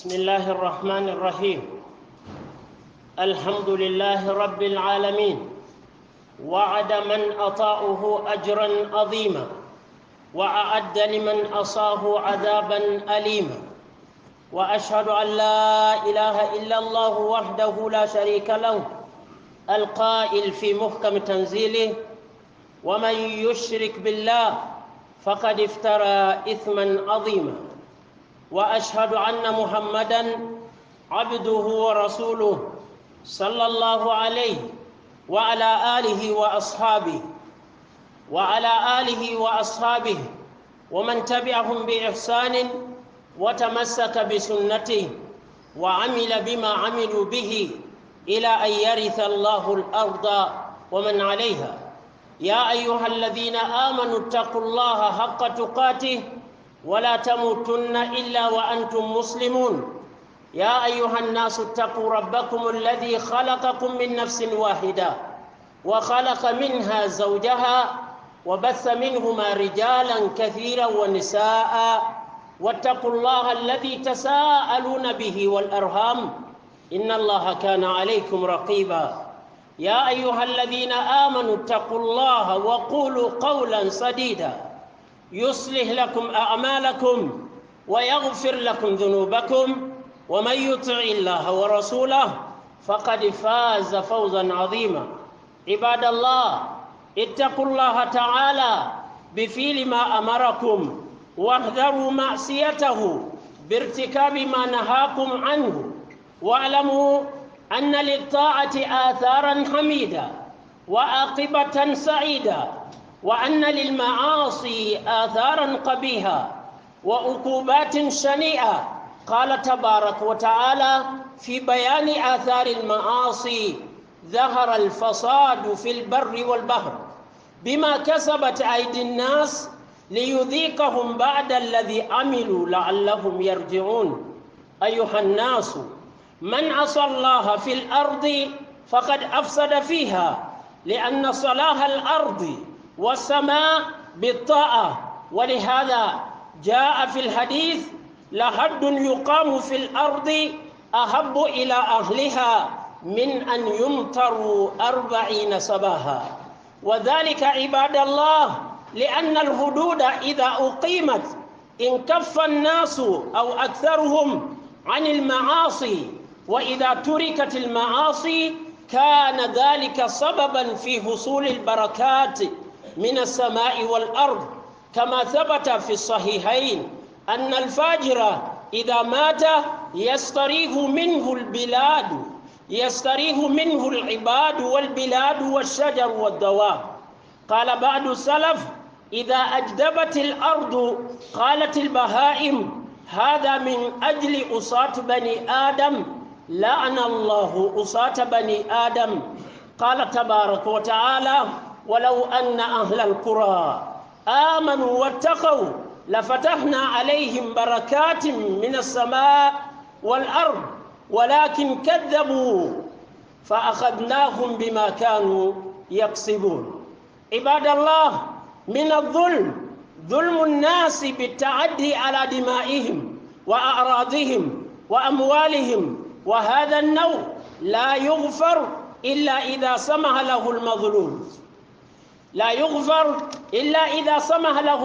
بسم الله الرحمن الرحيم. الحمد لله رب العالمين، وعد من أطاعه أجرا عظيما، وأعد لمن أصاه عذابا أليما، وأشهد أن لا إله إلا الله وحده لا شريك له القائل في محكم تنزيله: ومن يشرك بالله فقد افترى إثما عظيما. وأشهد أن محمدًا عبده ورسوله صلى الله عليه وعلى آله وأصحابه ومن تبعهم بإحسان وتمسك بسنته وعمل بما عملوا به إلى أن يرث الله الأرض ومن عليها. يا أيها الذين آمنوا اتقوا الله حق تقاته ولا تموتن إلا وأنتم مسلمون. يا أيها الناس اتقوا ربكم الذي خلقكم من نفس واحدة وخلق منها زوجها وبث منهما رجالا كثيرا ونساء، واتقوا الله الذي تساءلون به والأرحام إن الله كان عليكم رقيبا. يا أيها الذين آمنوا اتقوا الله وقولوا قولا سديدا يصلح لكم أعمالكم ويغفر لكم ذنوبكم، ومن يطع الله ورسوله فقد فاز فوزا عظيما. عباد الله، اتقوا الله تعالى بفعل ما أمركم واحذروا معصيته بارتكاب ما نهاكم عنه، واعلموا أن للطاعة آثارا حميدة وعاقبة سعيدة، وأن للمعاصي آثارا قبيحة وعقوبات شنيعة. قال تبارك وتعالى في بيان آثار المعاصي: ظهر الفساد في البر والبحر بما كسبت أيدي الناس ليذيقهم بعد الذي عملوا لعلهم يرجعون. أيها الناس، من عصى الله في الأرض فقد أفسد فيها، لأن صلاح الأرض والسماء بالطاعة. ولهذا جاء في الحديث: لحد يقام في الأرض أحب إلى أهلها من أن يمطروا 40 صباحا. وذلك عباد الله لأن الحدود إذا أقيمت انكف الناس أو أكثرهم عن المعاصي، وإذا تركت المعاصي كان ذلك سببا في حصول البركات من السماء والأرض، كما ثبت في الصحيحين أن الفاجر إذا مات يستريح منه العباد والبلاد والشجر والدواب. قال بعض السلف: إذا أجدبت الأرض قالت البهائم: هذا من أجل أصاة بني آدم، لعن الله أصاة بني آدم. قال تبارك وتعالى: ولو أن أهل القرى آمنوا واتقوا لفتحنا عليهم بركات من السماء والأرض ولكن كذبوا فأخذناهم بما كانوا يكسبون. عباد الله، من الظلم ظلم الناس بالتعدي على دمائهم وأعراضهم وأموالهم، وهذا النوع لا يغفر إلا إذا سمح له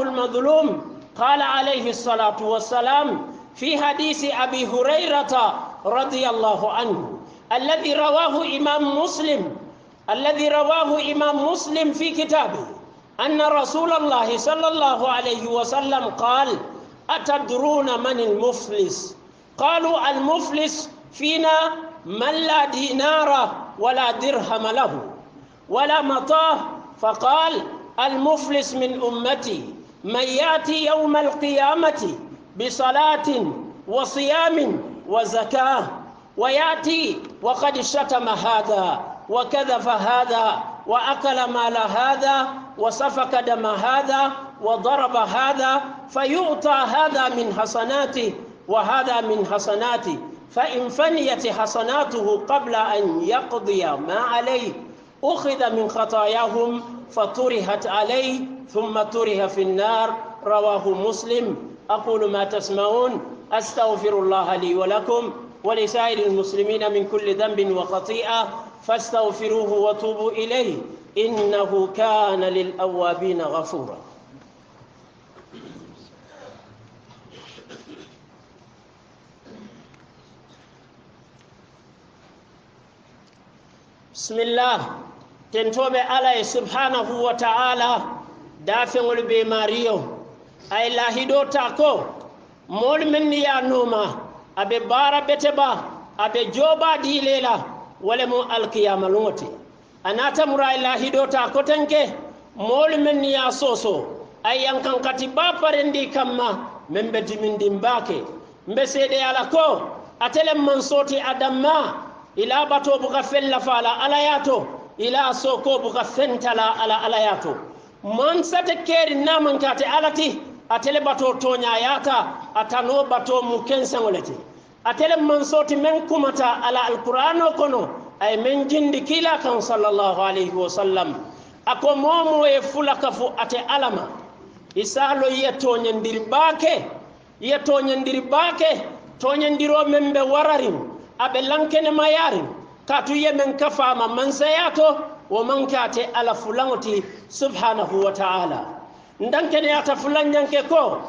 المظلوم. قال عليه الصلاة والسلام في حديث أبي هريرة رضي الله عنه الذي رواه إمام مسلم في كتابه أن رسول الله صلى الله عليه وسلم قال: أتدرون من المفلس؟ قالوا: المفلس فينا من لا دينار ولا درهم له ولا متاع. فقال: المفلس من أمتي من يأتي يوم القيامة بصلاة وصيام وزكاة، ويأتي وقد شتم هذا وكذف هذا وأكل مال هذا وسفك دم هذا وضرب هذا، فيؤتى هذا من حسناته وهذا من حسناته، فإن فنيت حسناته قبل أن يقضي ما عليه أخذ من خطاياهم فطرحت عليه ثم طرح في النار. رواه مسلم. أقول ما تسمعون أستغفر الله لي ولكم ولسائر المسلمين من كل ذنب وخطيئة فاستغفروه وتوبوا إليه إنه كان للأوابين غفورا. بسم الله تنتوب على سبحانه وتعالى دافع البماريو أي لاهدو تاكو مول من يا نوما أبي بارا بتبا أبي جوبا دي ليلا ولمو القيامة لوتي أنا تمرا لاهدو تاكو تنكي مول من يا سوسو أي ينكن كتبا فرندي كما من بدي من دمباكي mbesede ala ko atele man soti adamma ila bato buka fella fala alayato ila soko buka fentala ala alayato man sate keri naman kate alati atele bato tonya yata atano bato mu kensangoleti atele man soti men kumata ala alqur'ano kono ay men jindi kila kan sallallahu alaihi wasallam ako momo e fulaka fu ate alama isalo yeto nyandiri bake toñandiro men be wararin abe lankene mayarin katu yemen kafama mansayato wo mankate ala fulangoti subhanahu wa ta'ala ndankene ata fulanyanke ko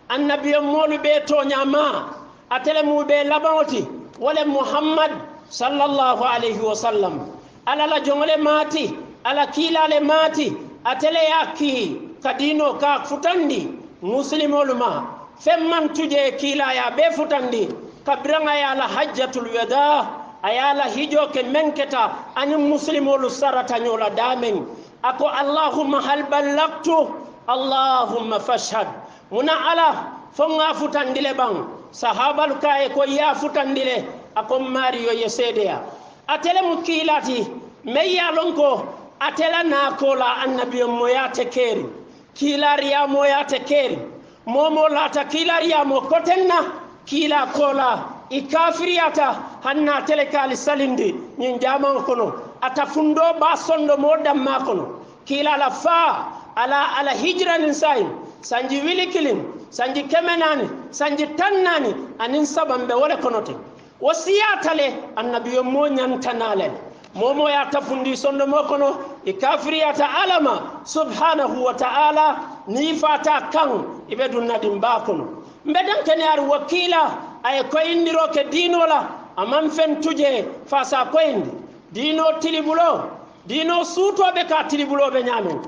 annabiyo molu be toñama atele mu be labawti wala muhammad sallallahu alayhi wa sallam ala la jongole mati ala kilale mati atele yaki kadino ka futandi muslimolu ma femman tuje kila ya be futandi kabranga ya la hajjatul wada ayala hijo ke menketa ani muslimolu sarata nyola damen ako allahumma hal ballaqtu allahumma fashhad muna ala fonga futandile bang sahabal kay ko ya futandile ako mariyo yesedeya atele mukilati meya lonko atela na kola annabiyo moyate keri kilariya moyate keri momo lata kilariya mo kotenna kila kola ikafiriyata hanna telekali salindi nyin jaman kono ata fundo ba sondo modam ma kono kila la fa ala hijranin sayin sanji wilikilin sanji kemenani sanji tannani anin sabambe wala konote wasiyatale annabiyo mo nyantanale momo ya tafundi sondo mo kono ikafiriyata alama subhanahu wa ta'ala ni fata kan ibe dunnadim ba kono mbedan kenyar wakila ay koyndiro ke dinola amam fen tuje fasa koyndi dino tilibulo dino sutobe ka tilibulo be nyamen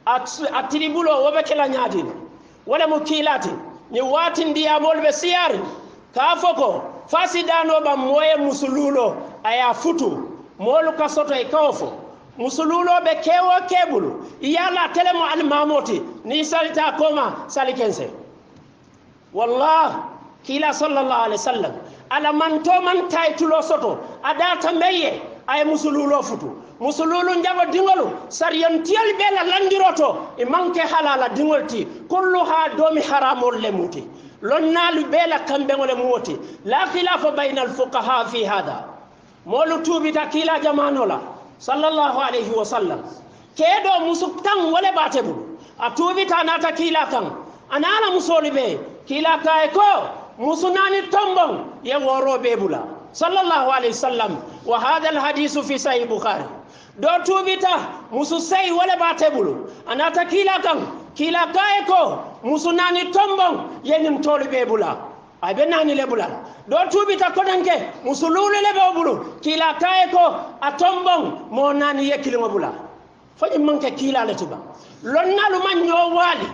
at tilibulo wobe kala nyaadi wala mukilati ni wati ndiya molbe siyar ka foko fasidano ba moye musululo aya futu molu ka soto e kawfo musululo be kewo kebulu yala telemo al mamoti ni salita koma salikense wallah kila sallallahu alaihi wasallam ala man to man taytulo soto adata meye ay musululo futu musululu njago dingolu sariyan tiyal bela landiroto e manke halala dingolti kulluha domi haramol lemuti lonnalu bela kambe ngole muti la khilafa bayna al fuqaha fi hada molu tubita kila jamanola sallallahu alaihi wasallam kedo musuktan wala batebu atubita nata kila kan anana musolibe kila kay ko musunani tombon ye woro bebula sallallahu alaihi wasallam wa hadha alhadith fi sahih bukhari do tubita mususai wala batebulu anata kila kan kila kay ko musunani tombon ye nim tolu bebula abe nani lebula do tubita kodanke musululu lebebulu kila kay ko atombon mo nani yekilimo bula faji manke kila letiba lonnalu man nyo wali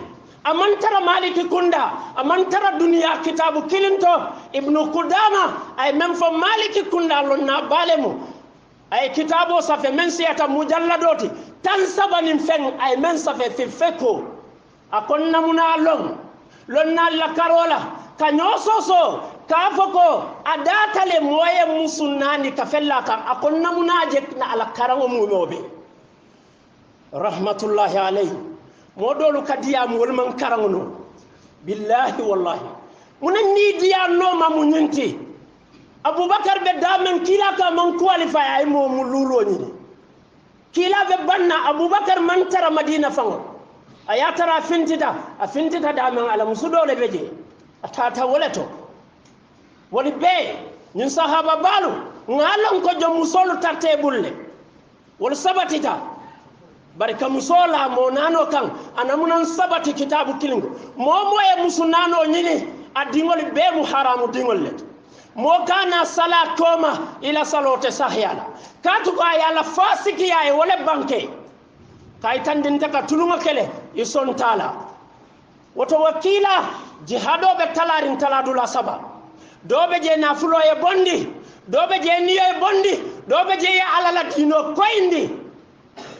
amantara maliki kunda amantara dunia kitabu kilinto ibnu kudama ay même fo maliki kunda lonna balemu ay kitabo safe men siyata mujalladoti tan sabanin fen ay men safe fi feko akonna muna lonna la karola kanyososo kafoko adata le moye musunani kafella kan akonna munaje na ala karango munobe rahmatullahi alayhi modolu kadiyam wolman karangono billahi wallahi munen ni diya no ma munyinti abubakar be damen kila ka man qualify ay mo mululo ni kila be banna abubakar man tara madina fango aya tara fintita damen ala musudole beje atata woleto woni be ñin sahaba balu ngalon ko jom musolu tarte bulle wol sabatita barka musola mo nano kan anamunan sabati kitabu kilingo mo e musunano ñini adingol be mu haramu dingol let mo kana sala toma ila salote sahyala katu ko ayala fasiki ay wala banke kay tandinta ka tulunga kele ison tala woto wakila jihado be talarin taladula saba dobe je nafulo e bondi dobe je niyo e bondi dobe je alala dino koyndi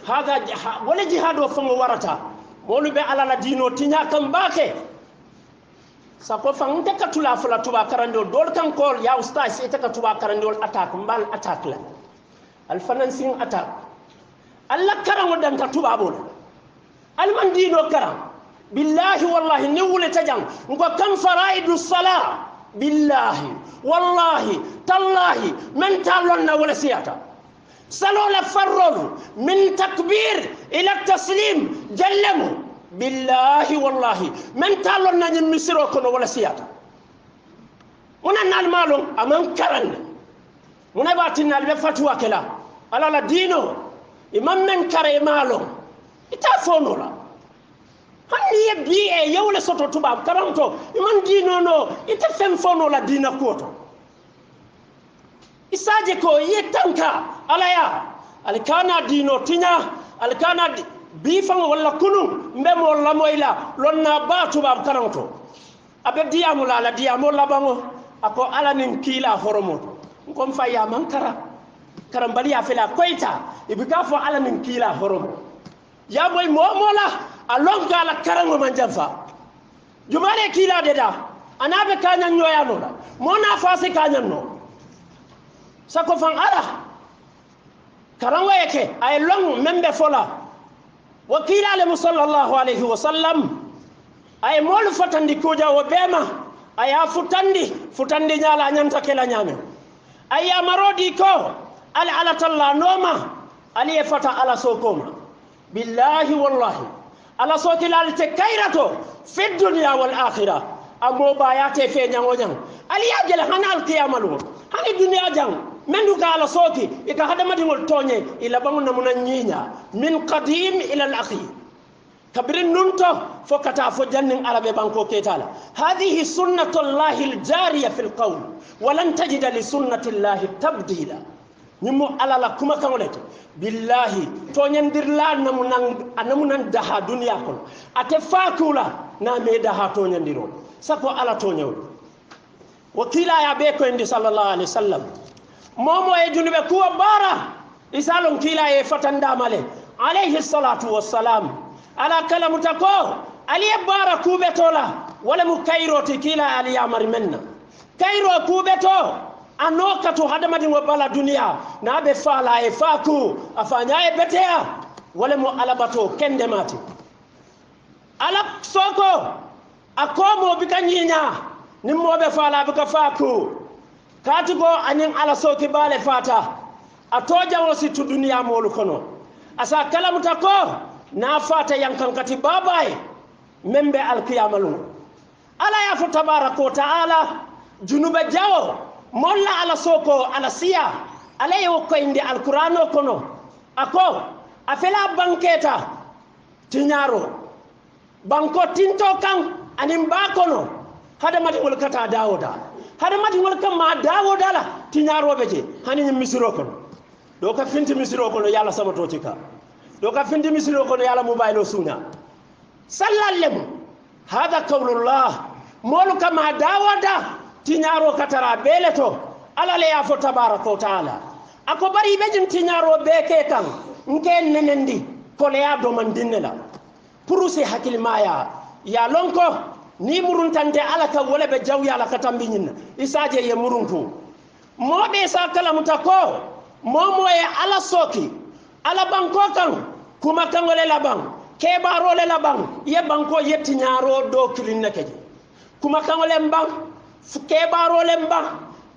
haga wala jihado fango warata molu be alala dino tinya kan bake sako fan te ka tula fula tuba karandol dol kan kol ya ustaz ite ka tuba karandol attack mbal attack la al financing attack alla karango dan ka tuba bol al man dino karam billahi wallahi ni wule tajang ngo kam faraidu salah billahi wallahi tallahi man talonna wala siyata salola farrol min takbir ila taslim jallamu billahi wallahi man talonna ni misiro kono wala siyata muna nal malum aman karan muna batinal be fatwa kala ala la dino imam men kare malum ita fonola hanni ye bi e yewle soto tuba karanto iman dino no ita fem fonola dina koto isaje ko yetanka alaya alkana dino tinya alkana bifan wala kunu mbemo la moyla lonna batu bab karanto abe diamula la diamo labango ako ala nin kila horomoto ngom fa ya mankara karambali ya fela koita ibika fo ala nin kila horomo ya boy momola alonga la karango manjafa jumale kila deda anabe kanya nyoya no la mona fase kanya no sako fan ala karango yake ay long membe fola wakila le sallallahu alayhi wa sallam ay mol fatandi koja wo bema ay futandi nyala nyanta kala nyame ay amarodi ko ala talla noma ali fata ala sokoma billahi wallahi ala sokila al takairato fi dunya wal akhirah amo bayate fe nyango nyang ali yagel hanal qiyamalu hani dunya jang mendu gala soki ika hadamati ngol tonye ila bangu namuna nyinya min qadim ila al akhir kabirin nunto fokata fo jannin arabe banko ketala hadhihi sunnatullahi al jariya fil qawl walan tajida li sunnatillahi tabdila nyimo alala kuma kangolete billahi tonyandirla namunan daha dunya kon ate fakula na me daha tonyandiro sako ala tonyaw wakila ya be ko indi sallallahu alaihi wasallam momo e junube kuwa bara isalon kila e fatanda male alayhi salatu wassalam ala kalamu tako ali bara kubetola wala mu kairoti kila ali amar menna kairo kubeto anoka to hadamadi ngo bala dunia na be fala e faku afanya e betea wala mu alabato kende mati ala soko akomo bikanyinya nimmo be fala bika faku katugo anin ala soki bale fata atoja wosi tu dunia molu kono asa kala mutako na fata yankan kati babaye membe alqiyamalu ala ya fu tabaraka wa taala junube jawo molla ala soko ala siya ala yo ko inde alqur'ano kono ako afela banketa tinyaro banko tinto kan anin ba kono hada mati wol kata dawoda hada mati wol kam ma dawoda la tinyarobe je hani misiro kono do ka finti misiro kono yalla sabato tika do ka finti misiro kono yalla mobile suna sallalem hada qawlullah molu kama dawoda tinyaro katara beleto ala le ya fo tabaraka wa taala ako bari bejin tinyaro beke kan nke nenendi ko le ya do man dinela puruse hakil maya ya lonko ni muruntante ala ka wala be jaw yala ka tambinina isaje ye muruntu mobe sa kala mutako momo e ala soki ala banko kan kuma kan wala laban ke baro le laban ye banko yetti nyaro do kilinna keje kuma kan wala mbang ke baro le mbang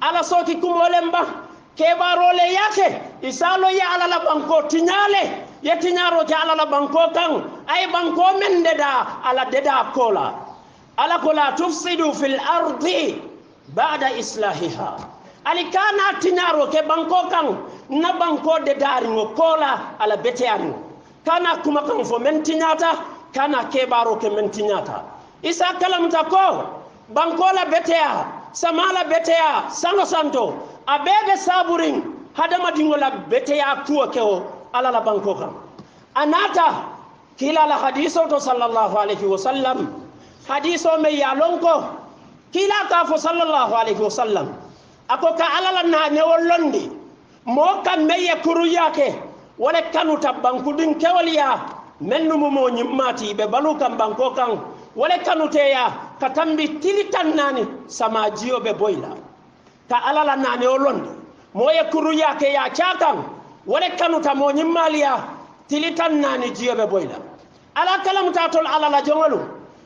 ala soki kuma le mbang ke baro le yake isalo ya ala la banko tinyale yetti nyaro ke ala la banko kan ay banko men deda ala deda kola ala kola tufsidu fil ardi ba'da islahiha ali kana tinyaro ke banko kan na banko de daringo kola ala beteyani kana kuma kan fo men tinyata kana ke baro ke men tinyata isa kalamta ko banko la beteya samala beteya sango santo abebe saburin hadama dingola beteya kuwa keo ala la banko kan anata kila la hadiso to sallallahu alaihi wasallam hadiso me yalonko kila ka fo sallallahu alaihi wasallam ako ka ala la na ne wollondi mo kan meye kuru yake wala kanu tabbanku din kewaliya mennu mo nyimmati be balu kan banko kan wala kanu teya katambi tilitan nani sama jiyo be boyla ka ala la na ne wollondi mo ye kuru yake ya chakan wala kanu ta mo nyimmaliya tilitan nani jiyo be boyla ala kalam tatol ala la jongolu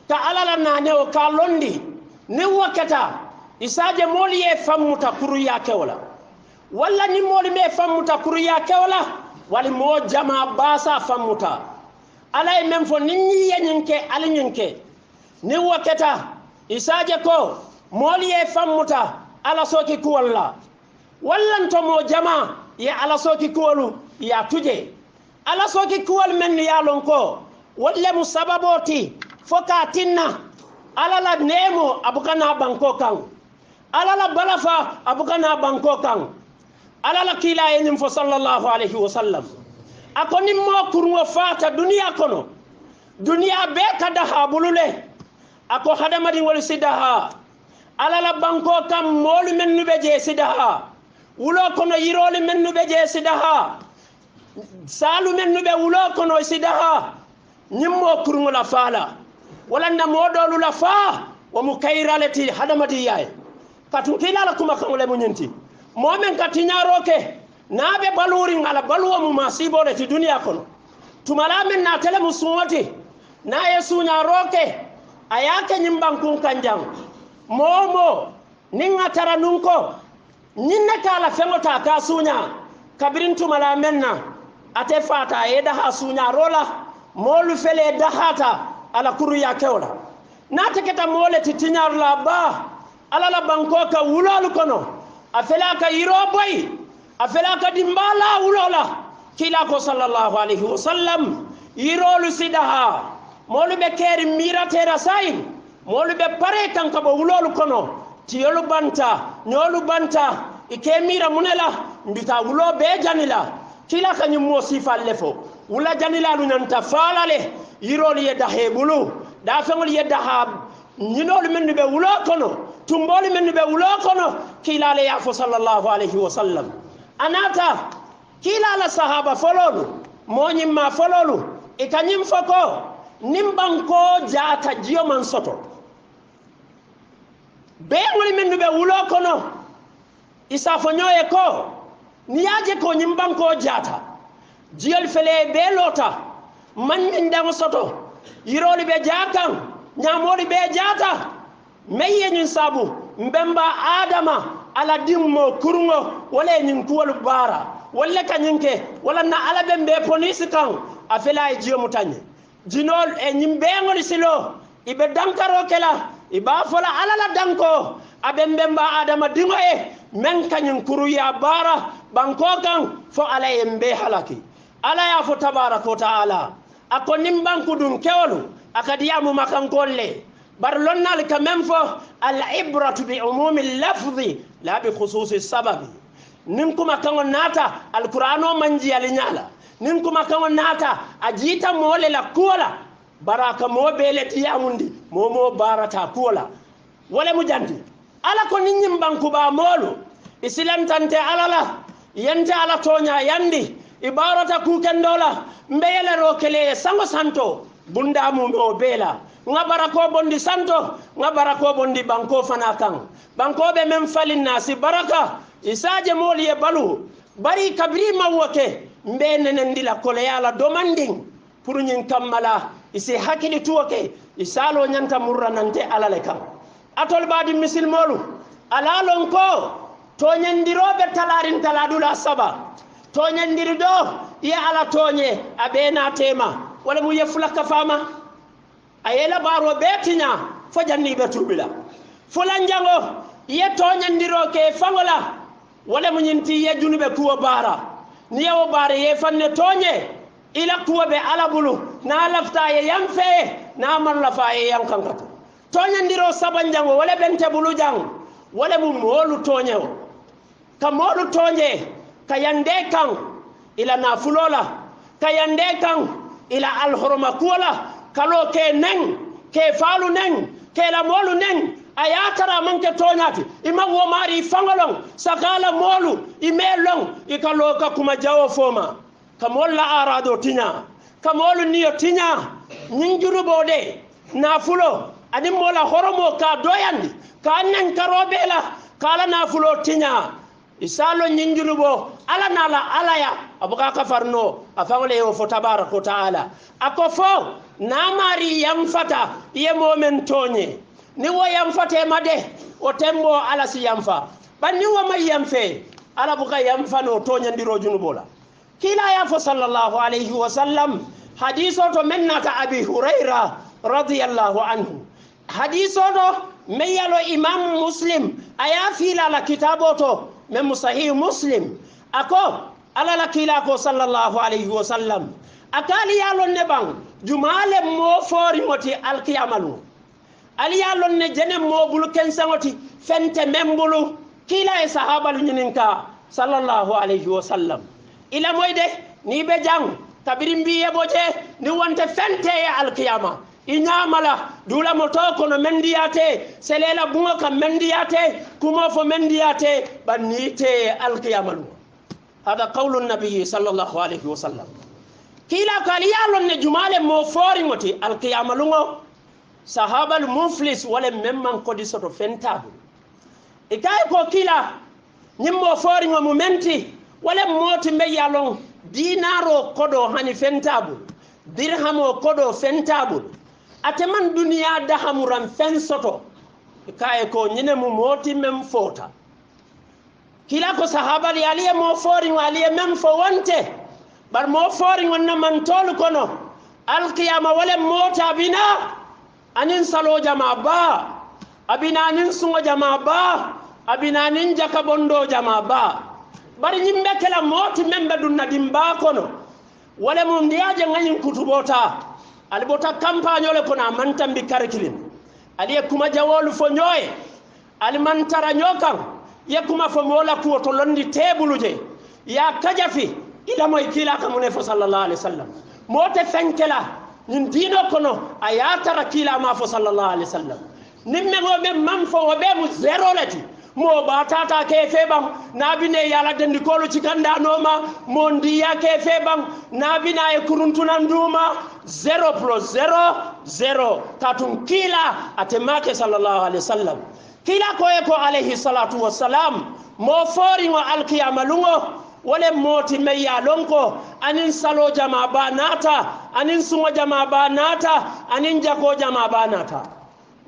ka ala la na ne o ka londi ni wakata isaje moli ye fammuta kuru yake wala walla ni moli me fammuta kuru yake wala wali mo jama basa fammuta ala e mem fo ninni yenyinke alinyinke ni wakata isaje ko moli ye fammuta ala soki ku walla to mo jama ya ala soki kuwolu ya tuje ala soki kuwol men ya lon ko walla mu sababoti foka tinna ala la nemo abukana banko kan ala la balafa abukana banko kan ala la kila yenyim fo sallallahu alaihi wasallam akoni mo kurwo fata dunia kono dunia be kada habulule ako hadamadi wol sidaha ala la banko kan molu men nube je sidaha wulo kono yiroli men nube je sidaha salu men nube wulo kono sidaha nyimmo kurwo la fala wala na modolu la fa wa mukairalati hadamadi yae katu kila la kuma kan le munyenti momen katiñaroke naɓe baluri ngala baluwa mu masibole ti duniya kono tumala men na tele mu suwoti na ye suñaroke a yake ñimbankun kanjang momo nin a tara nun ko ñin ne kala feŋota ka suña kabirin tumala men na ate fata ye daha suñarola molu fele dahata ala kuruya kewla nate keta mole ti tiñarla ba ala la banko ka wulolu kono afela ka yiro boy afela ka dimbala wulola kila ko sallallahu alaihi wasallam yirolu sidaha molu be keri miratera sai molu be pare kan ka bo wulolu kono tiyolu banta nyolu banta ike mira munela mbita wulo be janila kila ka nyimo sifal lefo wula janila lu nyanta falale yirolu ye dahe bulu da fengol ye daha nyinolu men be wulo kono tumboli men be wulo kono kila le yafo sallallahu alaihi wasallam anata kila la sahaba fololu moñim ma fololu e kanyim foko nimbanko jaata jiyo man soto be woni men be wulo kono isa fo nyoye ko niyaje ko nimbanko jaata jiyol fele be lota man min dam soto yiroli be jaakan nyamoli be jaata meye ñin sabu mbemba adama ala dimmo kurungo wala ñin kuwol bara wala kanyinke wala na ala bembe police kan afela e jiyo mutanye jinol e ñim beengol silo ibe dankaro kela iba fola ala la danko abembemba adama dingo e men kanyin kuru ya bara banko kan fo ala e mbe halaki ala ya fo tabaraka wa taala akonim banku dun kewolu akadiyamu makan kolle bar lonnal ka même fo al ibratu bi umumi lafzi la bi khususi sababi nin kuma kan nata al qur'ano manji al nyala nin kuma kan nata ajita mole la kola baraka mo bele tiyamundi momo barata kola wala mujandi ala ko nin banku ba molu islam tante alala yente ala tonya yandi ibarata ku kendola mbeyele rokele sango santo bunda mu mo bela ngabara ko bondi santo ngabara ko bondi banko fana kan banko be mem falin nasi baraka isaje moli e balu bari kabri mawoke mbene ndila kole yala domanding pour nyin kamala isi hakili tuoke isalo nyanta murra nante alale kan atol badi misil molu alalon ko to nyandirobe talarin taladula saba to nyandiri do ya ala tonye abena tema wala mu yefula kafama ayela baro betinya fo janni be tubila fulan jango ye toñandiro ke fangola wala mo nyinti ye junube kuwa bara ni yawo bara ye fanne toñe ila kuwa be ala bulu na lafta ye yamfe na man lafa ye yankankatu toñandiro sabanjango wala bente bulu jang wala mu molu toñewo ka molu toñe ka yande kan ila nafulola ka yande kan ila alhurma kuwala kalo ke neng ke falu neng ke la molu neng ayatara manke toñati ima wo mari fangolong sakala molu imelong ikalo ka kuma jawo foma kamolla arado tinya kamolu niyo tinya nyinjuru bode nafulo ani mola horomo ka doyandi ka nan karobela kala nafulo tinya isalo nyinjuru bo ala nala alaya abuka kafarno afangole yo fo tabaraka taala akofo namari yamfata ye momen tonye ni wo yamfate made o tembo ala si yamfa banni wo may yamfe ala buka yamfano tonyandiro junubola kila ya fo sallallahu alayhi wa sallam hadiso to mennata abi hurayra radiyallahu anhu hadiso to meyalo imam muslim aya fila la kitabo to mem sahih muslim ako ala la kila ko sallallahu alayhi wa sallam akali yalo ne bang jumale mo fori moti alqiyamalu ali yalo ne jene mo bulu ken sangoti fente membulu kila e sahaba lu nyininka sallallahu alayhi wa sallam ila moyde ni be jang kabirim biye boje ni wonte fente e alqiyama inyamala dula moto kono mendiyate selela bungo kam mendiyate kumo fo mendiyate banite alqiyamalu hada qawlu an-nabi sallallahu alayhi wa sallam kila kali yalon ne jumale mo fori ngoti alqiyamalu ngo sahabal muflis wala memman ko disoto fentabu ikay ko kila nyimmo fori ngo momenti wala moti me yalon dinaro kodo hani fentabu dirhamo kodo fentabu ateman duniya dahamuran fensoto ikay ko nyine mu moti mem fota kila ko sahabal yaliye mo fori ngo aliye mem fo wonte bar mo fori wonna man tolu kono alqiyama wala mota bina anin salo jama ba abina anin sungo jama ba abina anin jaka bondo jama ba bari nyimbe kala moti membe dunna dimba kono wala mum ndiaje ngani kutubota alibota campagne ole kono mantambi karikilin aliye kuma jawolu fo nyoy alimantara nyokan ye kuma fo mola ko to londi tebuluje ya kajafi ila moy kila kamune fo sallallahu alaihi wasallam mote fenkela nin dino kono ayatara kila ma fo sallallahu alaihi wasallam nimme go be mam fo be mu zero lati mo batata ke febam nabine yala dendi kolu cikanda noma mo ndiya ke febam nabina e kuruntunan nduma 0 plus 0 0 tatun kila atemake sallallahu alaihi wasallam kila ko e ko alaihi salatu wassalam mo fori ngo alqiyamalungo wala moti meya lonko anin salo jama ba nata anin sungo jama ba nata anin jako jama ba nata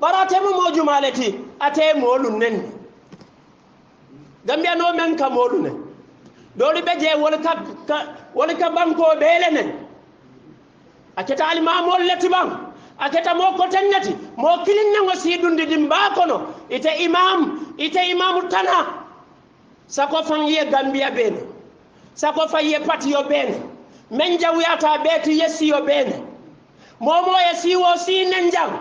barate mo jumaleti ate molu nen gambia no men ka molu nen doli beje wala ka banko bele nen aketa alima mol leti bang aketa mo ko tannati mo kilin nango sidundi dimba kono ite imam tana sako fangiye gambia bene sako faye pati yo bene men jawiyata beti yesi yo bene momo yesi wo si nenjang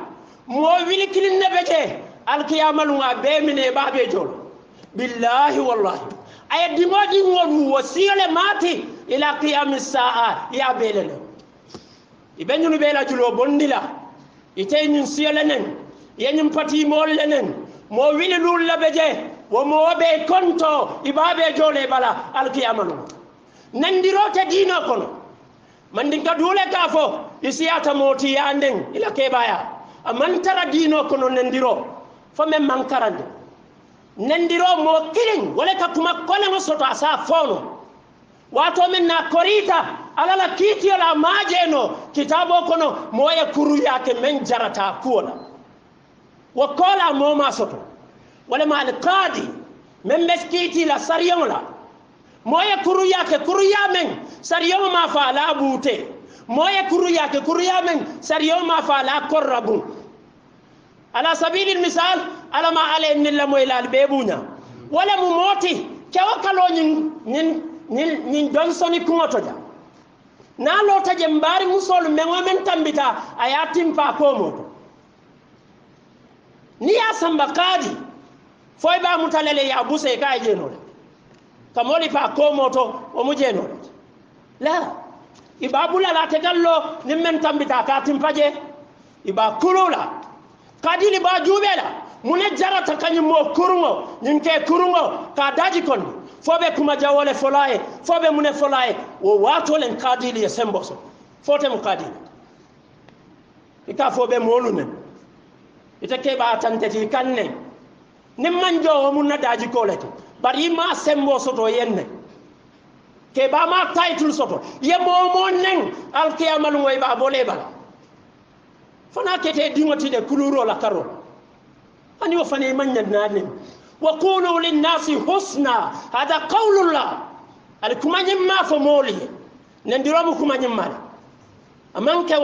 mo wili kilin nebeje alqiyamalu nga be mine babe jol billahi wallahi ay dimodi ngodu wasiyale mati ila qiyamis saa ya belene ibenyunu bela julo bondila ite nyun siyale nen yenyum pati mol lenen mo wili lul labeje wo mo be konto ibabe jole bala alqiyamalu nandirote dino kono mandin ka dule ka fo isiyata moti yanden ila kebaya amantara dino kono nandiro fo men mankarande nandiro mo kilin wala ka kuma kole mo soto asa fono wato men na korita alala kiti ala majeno kitabo kono moye kuru yake men jarata kuola wakola mo ma soto wala ma alqadi men meskiti la sariyonla moye kuru ya men sariyo ma fa la bute moye kuru ya men sariyo ma fa la korrabu على سبيل المثال على ما عليه من المويل البيبونا ولا مموتي كوكلو نين جونسون كوموتوجا نالو تجمباري مسول من تنبتا اياتيم باكومو نيا سمبكادي foy ba mutalele ya buse ka jenore kamoli pa komoto o mujenore la ibabula la tegallo nimmen tambita ka timpaje iba kulula kadili ba jubela mune jarata kanyum mo kurungo ninke kurungo ka daji kon fobe kuma jawole folaye fobe mune folaye wo wato len kadili ya semboso fote mu kadili ika fobe molune itake ba tantati kanne nimman jowo mun na daji kolete bari ma sembo soto yenne ke ba ma title soto ye momo nen alkiyamal ngoy ba bole bala fana kete dingoti de kuluro la karo ani wo fane manya nani wa qulu lin nasi husna hada qawlullah al kumanyim ma fo moli nendiro mu kumanyim ma aman ke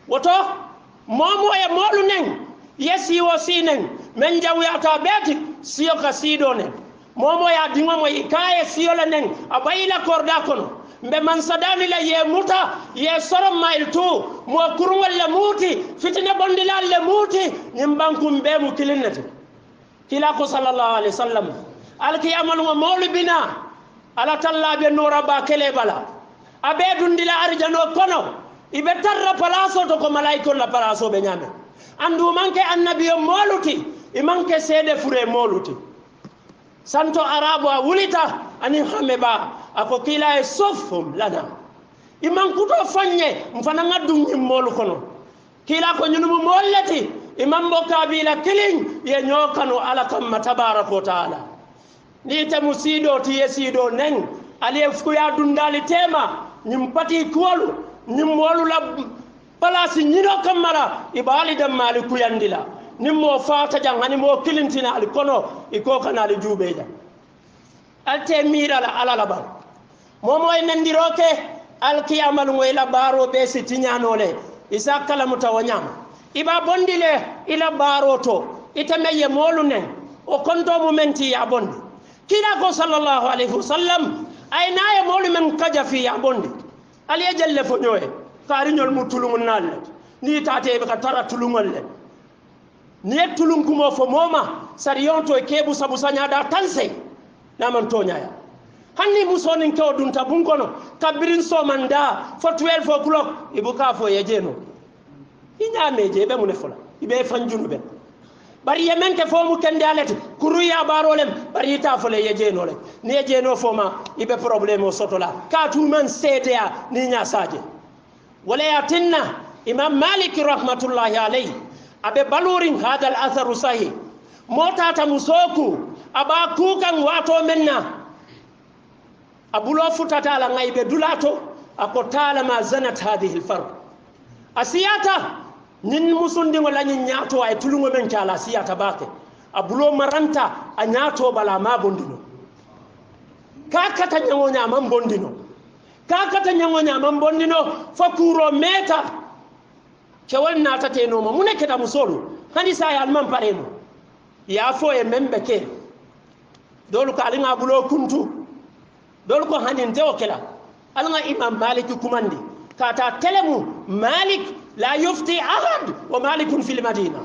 woto momo e molu nen yesi wo sinen men jawyata beti siyo ka sidone momo ya dingo mo ikaye siyo la nen abayila korda kono mbe man sadani la ye muta ye soro mail tu mo kurungol la muti fitine bondilal la muti nimbankum be mu kilinnati kila ko sallallahu alaihi wasallam alkiyamal mo mawlibina ala talla be nora ba kele bala abe dundila arjano kono ibe tarra palaso to ko malaikon la palaso be nyame andu manke annabiyo moluti imanke sede fure moluti santo arabo a wulita ani hameba ako kila e sofum lana iman kuto fanye mfana ngadum nyim molu kono kila ko nyunumu mollati imam bokabila kilin ye nyokano ala kam tabaraka taala ni te musido ti yesido nen ali fuya dundali tema nyim pati kuwalu nyim molu la palasi nyino kamara ibali dam maliku yandila nimmo fata jang hani mo kilintina al kono iko kana al jubeja alte mira la ala la bar momo e nandiroke al kiyamal ngoy la baro be sitiñanole isa kala mutawanyama iba bondile ila baro to itameye molu nen o konto momenti ya bondi kila ko sallallahu alaihi wasallam ay naye molu men kaja fi ya bondi ali jalle fo nyoy kariñol mu tulungol nalle ni tate be ka tara tulungol le ni tulung kumo fo moma sariyon to kebu sabu sanyada tanse naman to nyaaya hanni musonin ko dun tabun kono kabirin so manda fo 12 o'clock ibuka fo yejeno inya meje be mun fola ibe fanjunu be bari yemen ke fo mu kende alete kuru ya barolem bari ta fo le yejeno le ni yejeno fo ma ibe problème o sotola ka tout man cda ni nya saje wala yatinna imam malik rahmatullahi alayhi abe balurin hada al atharu sahih motata musoku aba kukan wato menna abulo futata ala ngaybe dulato ako tala ma zanat hadhihi al fard asiyata nin musundi wala nyin nyaato ay tulungo men kala siyata bake abulo maranta a nyaato bala ma bondino kakata nyangonya man bondino kakata nyangonya man bondino fakuro meta kewal nata teno mo muneke da musolu hani sa ya man pareno ya fo e membe ke dolu ka alinga bulo kuntu dolu ko hanin te okela alanga imam malik kumandi kata telemu malik la yufti ahad wa malikun fil madina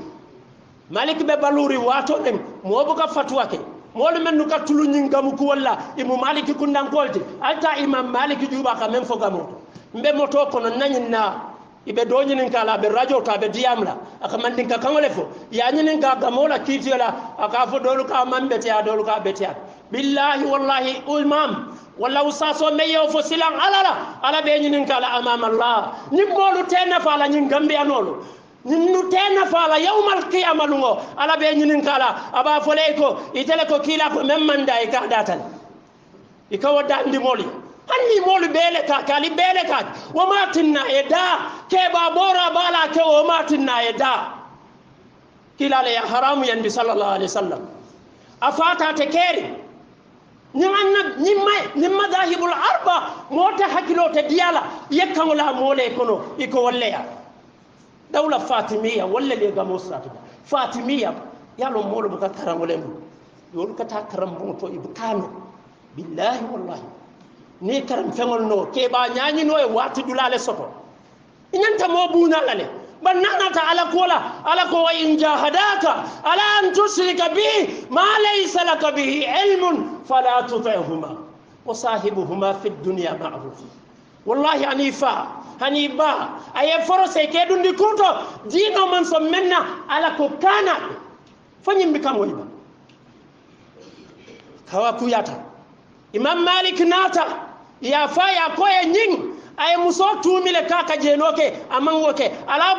malik be baluri wato dem mo buka fatwa ke molu men nuka tulu nyingamu ku walla imu malik kundan kolti alta imam malik juba ka men fo gamoto mbe moto kono nanyina ibe do nyinin kala be radio ta be diamla aka mandin ka kangole fo ya nyinin ka gamola kitiola aka fo dolu ka mambete ya dolu ka bete ya billahi wallahi imam walla usaso meyo fo silan ala be nyinin kala amama allah ni molu tena fala nyin gambe anolo ninu tena fala yawmal qiyamah lungo ala be nyinin kala aba fo leko itele ko kila ko memmanda e ka datal ikawoda ndi moli hanni molu bele ka kali bele ka wa matinna eda ke babora bala ke wa matinna eda kila le haramu yandi sallallahu alaihi wasallam afata te keri nimma dahibul arba mota hakilo te diala yakkan la mole kono iko walleya dawla fatimiyya walla le gamo satida fatimiyya yalo molo buka karangolem yolu kata karam to ibkano billahi wallahi ni karam fengol no ke ba nyaani no e wati dulale soto inyanta mo buna lale banana ala kola ala ko wa in jahadaka ala an tushrika bi ma laysa laka bihi ilmun fala tuti'huma wa sahibuhuma fi dunya ma'ruf wallahi haniba aye forose ke dundi kuto dino man so menna ala ko kana fanyim bikam wayba kawa kuyata imam malik nata ya faya ko e nying ay muso tumile kaka jenoke amangoke ala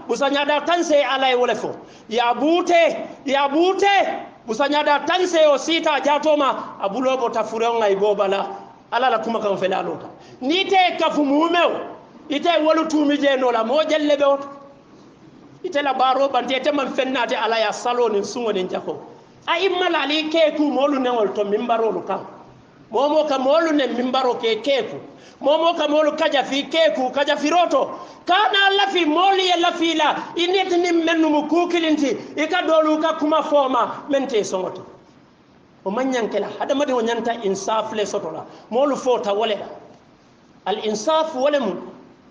busa nyada tanse ala wole fo ya bute busa nyada tanse o sita jatoma abulo bota furenga ibobala ala la kuma kan fela lota ni te kafu mumeo ite wolu tumi jeno la mo jelle be oto ite la baro bante te man fennate ala ya saloni sungo den jako ay mala ali keku molu nengol to mimbaro kan momo ka molu ne mimbaro keku momo ka molu kaja fi keku kaja fi roto kana lafi moli ya lafila ineti ni mennu mu kukilinti ika dolu ka kuma foma mente songoto o manyankela hada madi o nyanta insaf le sotola molu fota wala al insaf wala mu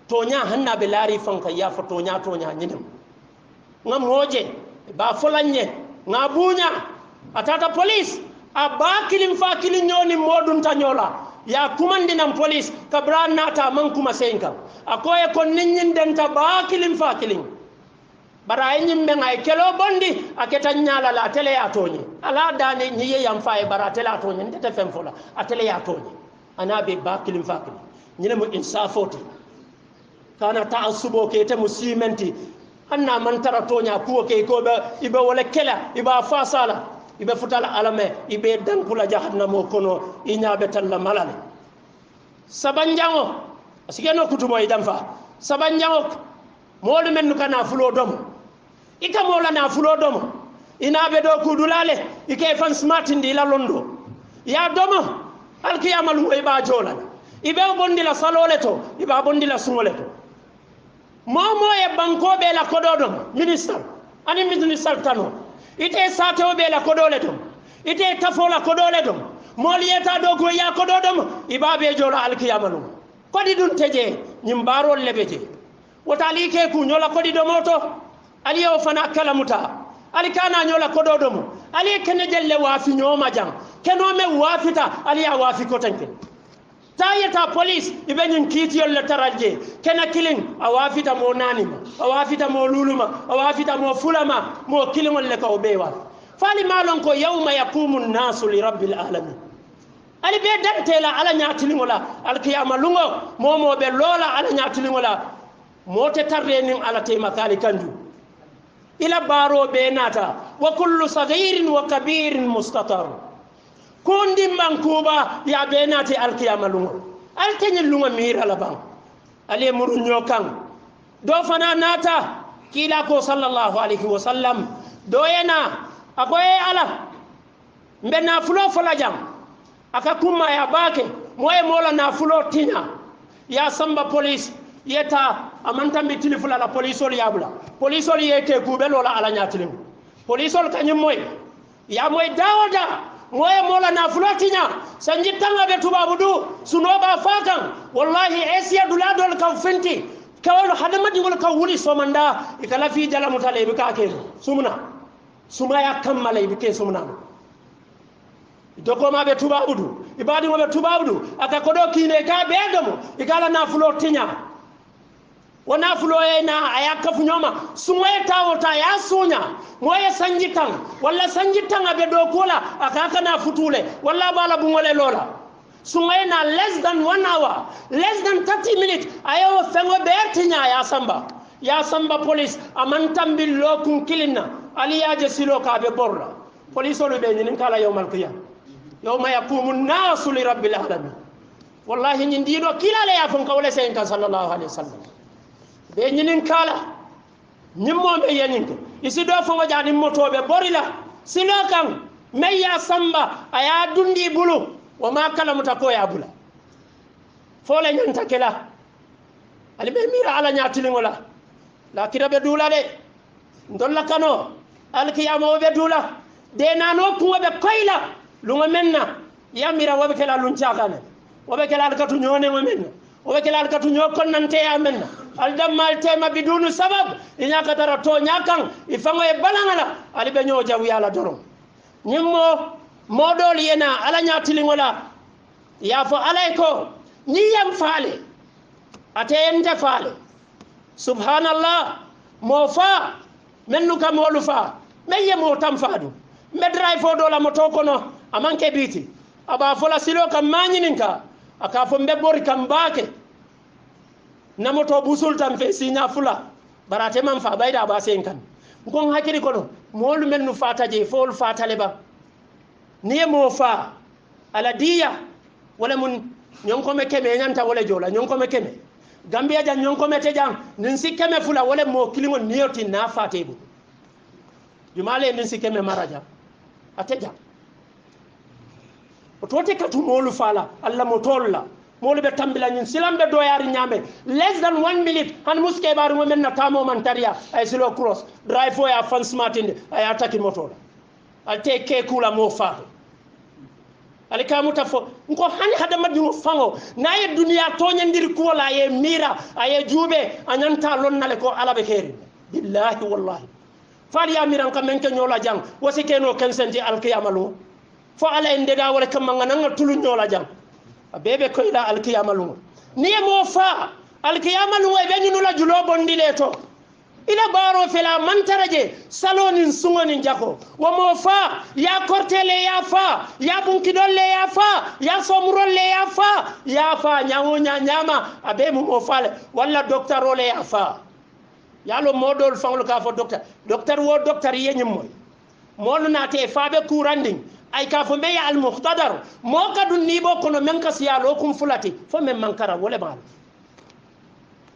tonya hanna be lari fanka ya fo tonya nyinem ngam moje ba folanye ngabunya atata police abakilim fakilin nyoni modun tanyola ya kumandinam police kabran nata man kuma senka akoye kon ninyin denta bakilim fakilin bara nyimbe ngay kelo bondi aketa nyala la tele ya toni ala dane nyiye yam faye bara tele ya toni ndete fem fola atele ya toni anabe bakilim fakilin nyine mo insafoti kana ta'assubo ke te musimenti anna man tara tonya kuwo ke ko be ibe wala kela iba fasala ibe futala alame ibe dankula jahannamo kono inyaabe talla malale sabanjango asigeno kutumo idamfa sabanjango molu men kana fulo dom ika mola na fulo dom inabe do kudulale ike fan smart ndi la londo ya domo alkiyamalu e ba jola ibe bondila salole to iba bondila sungole to momo e banko be la kododom minister ani minister tano ite sato be la kodole dom ite tafola kodole dom moliyeta do go ya kododom ibabe jola alkiyamalu kodi dun teje nyimbarol lebeje wotali ke ku nyola kodi domoto aliyo fana kalamuta alikana nyola kododom ali kene jelle wafi nyoma jang kenome wafita aliya wafi kotanke tayeta police ibenyin kitiyol le taraje kena killing awafita mo nanima awafita mo luluma awafita mo fulama mo kilingol le ka obewa fali malon ko yawma yaqumun nasu li rabbil alamin ali be dantela ala nyaatilingola alqiyama lungo momo be lola ala nyaatilingola mote tarrenin ala tema kali kanju ila baro be nata wa kullu saghirin wa kabirin mustatar kundi mankuba ya be nati alqiyama lungo altenyi lungo mira la bang ali murunyo kan do fana nata kila ko sallallahu alaihi wasallam do yana akoye ala mbenna fulo folajam akakuma ya bake moye mola na fulo tinya ya samba police yeta amanta mitili fula la police ol yabula police ol yeke kubelo la ala nyatilim police ol kanyim moy ya moy dawda moye mola na fulo tinya sanji tanga be tubabudu sunoba fakan wallahi esiya duladol ka fenti kawlo hadamadi ngol ka wuli somanda ikala fi jala mutale be ka ke sumna ya kammala ibike sumna doko mabe tubabudu ibadi mabe tubabudu akakodo kine ka bedomo ikala na fulo tinya wana fulo ena ayaka funyoma sumwe tawota ya sunya moye sanjitan walla sanjitan abe dokola akaka na futule walla bala bungole lola sumwe na less than 1 hour less than 30 minutes ayo fengo be tinya ya samba police amantambil lokun kilina ali yaje silo ka be borra police olu be nyin kala yawmal qiyam yawma yaqumun nasu li rabbil alamin wallahi nyin dino kila le ya fon kawle sen kan sallallahu alaihi wasallam be nyin kala nyimmo be yenin isi do fo ngajani motobe borila silo kan meya samba aya dundi bulu wa ma kala mutako ya bula fole nyanta kala ali be mira ala nyatilingola la kirabe dula de ndolla kano alkiyama wobe dula de nano kuwobe koyla lunga menna yamira wobe kala luncakane wobe kala alkatu ñone ngo menna wobe kala alkatu ñokon nante ya menna aldammal tema bidunu sabab inyaka tara to nyakan ifango e balangala alibe ñoo jaw yala dorom ñimmo modol yena ala ñatilingola ya fo alay ko ñi yam faale ate ente faale subhanallah mo fa mennu kam wolu fa meye mo tam faadu medray fo do la moto kono amanke biti aba fola silo kam mañininka aka fo mbebori kam baake na moto busul tam fe sinya fula barate man fa bayda ba sen kan ngon hakiri kono molu mennu fataje fol fatale ba niye mo fa ala diya wala mun nyonko me keme nyanta wala jola nyonko me keme gambia jan nyonko me te jang nin sikeme fula wala mo kilingo niyoti na fatebu jumale nin sikeme maraja ateja otote katu molu fala alla mo tolla molu be tambila nyin silambe doyari nyame less than 1 minute han muske baru mo men na tamo man taria ay silo cross drive for ya fan smartinde ay attaque motola alte ke kula mo fa alikamuta fo nko hani hada madino fango naye duniya toñandiri ko la ye mira aye jube anyanta lonnale ko alabe keri billahi wallahi fali ya miran kam men ke nyola jang wasi keno kensenti alqiyama lu fo ala ende da wala kam ngana tulu nyola jang bebe ko ila alqiyama lu ni mo fa alqiyama lu e be la julo bondile to ila baro fela mantaraje salonin sungonin jako wo mo fa ya kortele ya fa ya bunkidolle ya fa ya somurolle ya fa nyawonya nyama abe mo fale wala docteur ole ya fa yalo modol fanglo ka fo docteur wo docteur yenyum moy molu nate faabe kuranding ay ka fo be ya al muqtadar mo kadun ni bo kono men ka siya lokum fulati fo men mankara wole bal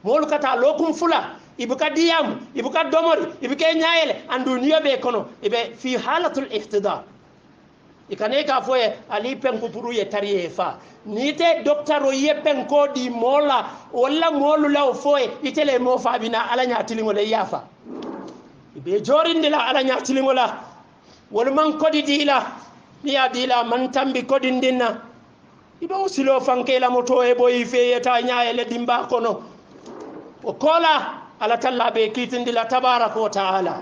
molu kata lokum fula ibuka diyam ibuka domori ibuke nyaayele andu niyobe kono ibe fi halatul ihtidar ikane ka foye ali penko puru ye tariye fa nite docteur ye penko di mola wala molu law foye itele mo fa bina ala nyaatilingo le yafa ibe jorinde la ala nyaatilingo la wol man kodi dila niya dila man tambi kodi ndinna ibe usilo fanke la moto e boy fe yeta nyaayele dimba kono o kola ala talla be kitindi la tabaraka wa ta'ala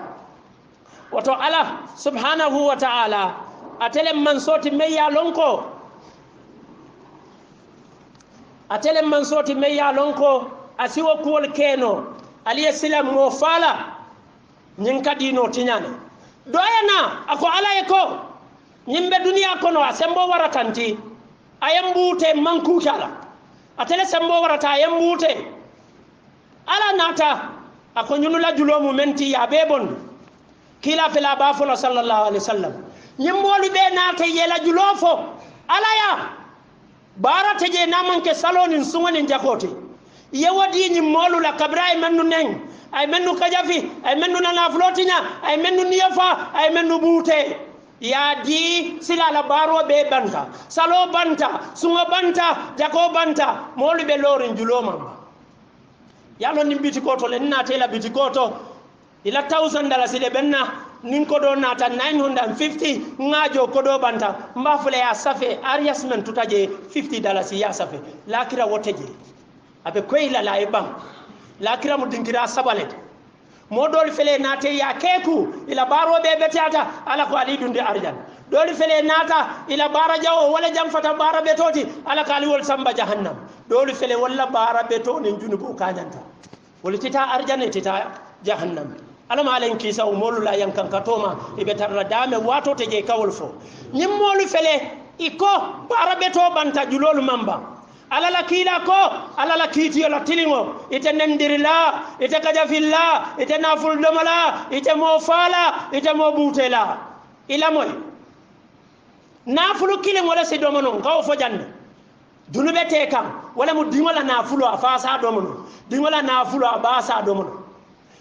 wato ala subhanahu wa ta'ala atele man soti meya lonko asiwo kuwol keno aliye silam mo fala nyin kadino tinyane doyana ako ala e ko nyimbe duniya kono asembo waratanti ayambute manku kala atele sembo warata ayambute ala nata ako nyunula julomu menti ya bebon kila fela bafula sallallahu alaihi wasallam nyimmolu be nata yela julofo ala ya barata je namanke salonin sungonin jakote yewadi nyimmolu la kabrai mennu neng ay mennu kajafi ay mennu nana flotinya ay mennu niyafa ay mennu bute ya di sila la baro be banta salo banta sungo banta jako banta molu be lorin juloma yalo ni bitikoto le nata ila bitikoto ila $1000 ile benna nin ko do nata 950 ngajo ko do banta mbafule ya safe ariasmen tutaje $50 ya safe lakira woteje abe koyla la ibam lakira mudinkira sabalet modol fele nata ya keku ila baro be betata ala ko ali dunde arjan doli fele nata ila bara jawo wala jam fata bara betoti ala kali wol samba jahannam doli fele wala bara beto nin junubo kanyanta wala tita arjane tita jahannam alama alen kisa umolu la yankan katoma ibe tarra dame wato teje kawol fo nim molu fele iko bara beto banta julolu mamba alala kila ko alala kiti yola tilingo ite nendirila ite kajafilla ite naful domala ite mo fala ite mo butela ila moy nafulu kilingo la se domono kaw fo janne dunube te kam wala mu dingola nafulo afasa domono dingola nafulo abasa domono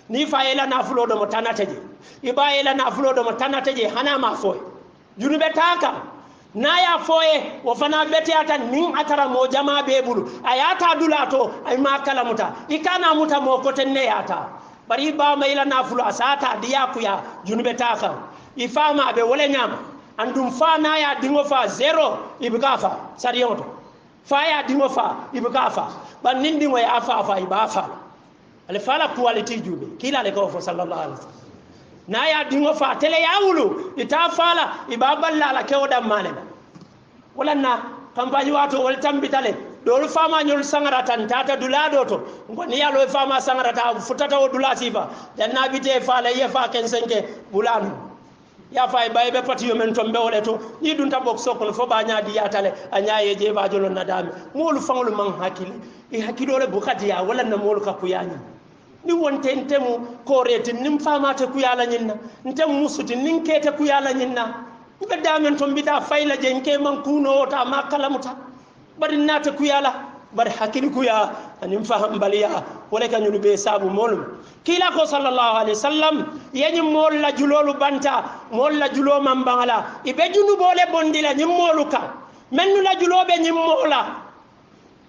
ni fayela nafulo do mo tanateje ibayela nafulo do mo tanateje hana ma foy dunube taka naya foye wo fana bete ata nin atara mo jama be bulu ayata dulato ay ma kala muta ikana muta mo ko tenne yata bari ba mai la nafulu asata diya kuya junube taka ifama be wala nyama andum fa na ya dingo fa zero ibikafa sariyoto fa ya dingo fa ibikafa ban nindi ngo ya fa ibafa ale fala quality jube kila le ko fo sallallahu alaihi wasallam na ya dingo fa tele ya wulu ita fala ibaballa la kewda manena wala na campagne wato wal tambitale dolu fama nyol sangara tan tata dulado to ngoni yalo fama sangara ta futata o dulati ba dan nabite fala ye fa ken senke bulanu ya fay bay be pati yo men to mbewle to ni dun ta bok sokon fo ba nyaadi yatale anyaaye je ba jolo nadami molu fanglu man hakili e hakidore bukati ya wala na molu ka kuyani ni wonte ntemu korete nim famate kuyala nyinna ntem musuti nin kete kuyala nyinna be damen to mbita fayla jenke man kuno ta makalamuta bari nata kuyala bari hakili kuya anim faham baliya wala kan ñu be sabu molum kila ko sallallahu alaihi wasallam yani mol la julolu banta mol la julo man bangala ibe junu bole bondila nyim moluka mennu la julobe nyim mola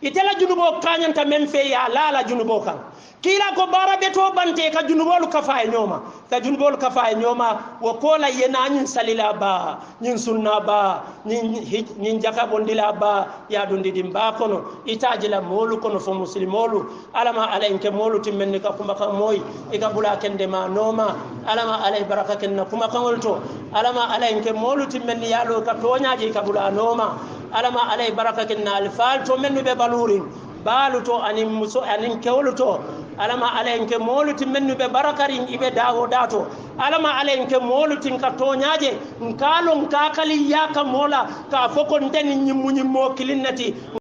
itela junubo kanyanta men fe ya la junubo kan kila ko barabe to bante ka junubolu kafa e nyoma ka junubolu kafa e nyoma wo kola yena nyin salila ba nyin sunna ba nyin jaka bondila ba ya dundi dimba kono itajila molu kono fo muslimolu alama alayke molu timmen ka kuma kan moy e ka bula kende ma noma alama alay baraka ken kuma kan wolto alama alayke molu timmen yalo ka toñaji ka bula noma alama alay baraka ken alfal to men be balurin baluto anin muso anin kewluto alama alenke moluti mennu be barakarin ibe dawo dato alama alenke molutin ka toñaje nkalon kakali yaka mola ka fokon den nyimmu nyimmo kilinnati